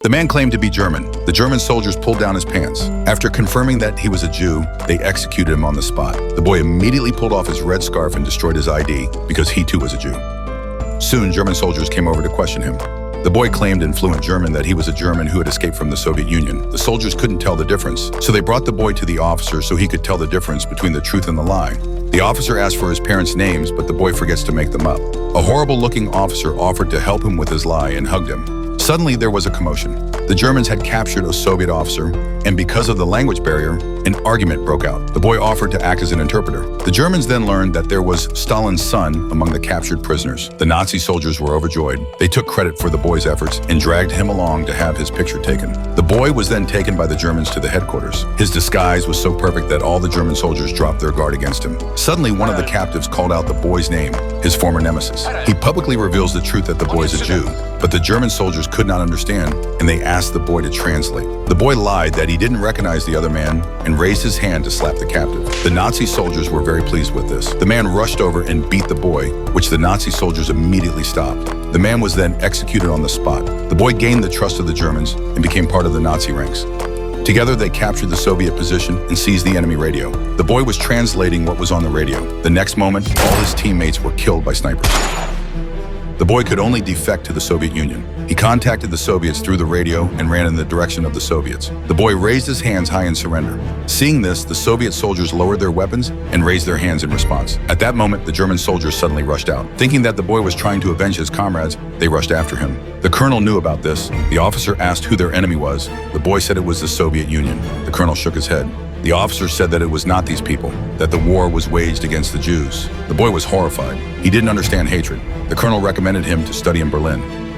The man claimed to be German. The German soldiers pulled down his pants. After confirming that he was a Jew, they executed him on the spot. The boy immediately pulled off his red scarf and destroyed his ID because he too was a Jew. Soon, German soldiers came over to question him. The boy claimed in fluent German that he was a German who had escaped from the Soviet Union. The soldiers couldn't tell the difference, so they brought the boy to the officer so he could tell the difference between the truth and the lie. The officer asked for his parents' names, but the boy forgets to make them up. A horrible-looking officer offered to help him with his lie and hugged him. Suddenly, there was a commotion. The Germans had captured a Soviet officer, and because of the language barrier, an argument broke out. The boy offered to act as an interpreter. The Germans then learned that there was Stalin's son among the captured prisoners. The Nazi soldiers were overjoyed. They took credit for the boy's efforts and dragged him along to have his picture taken. The boy was then taken by the Germans to the headquarters. His disguise was so perfect that all the German soldiers dropped their guard against him. Suddenly, one of the captives called out the boy's name, his former nemesis. He publicly reveals the truth that the boy is a Jew, but the German soldiers could not understand, and they asked the boy to translate. The boy lied that he didn't recognize the other man and raised his hand to slap the captive. The Nazi soldiers were very pleased with this. The man rushed over and beat the boy, which the Nazi soldiers immediately stopped. The man was then executed on the spot. The boy gained the trust of the Germans and became part of the Nazi ranks. Together, they captured the Soviet position and seized the enemy radio. The boy was translating what was on the radio. The next moment, all his teammates were killed by snipers. The boy could only defect to the Soviet Union. He contacted the Soviets through the radio and ran in the direction of the Soviets. The boy raised his hands high in surrender. Seeing this, the Soviet soldiers lowered their weapons and raised their hands in response. At that moment, the German soldiers suddenly rushed out. Thinking that the boy was trying to avenge his comrades, they rushed after him. The colonel knew about this. The officer asked who their enemy was. The boy said it was the Soviet Union. The colonel shook his head. The officer said that it was not these people, that the war was waged against the Jews. The boy was horrified. He didn't understand hatred. The colonel recommended him to study in Berlin.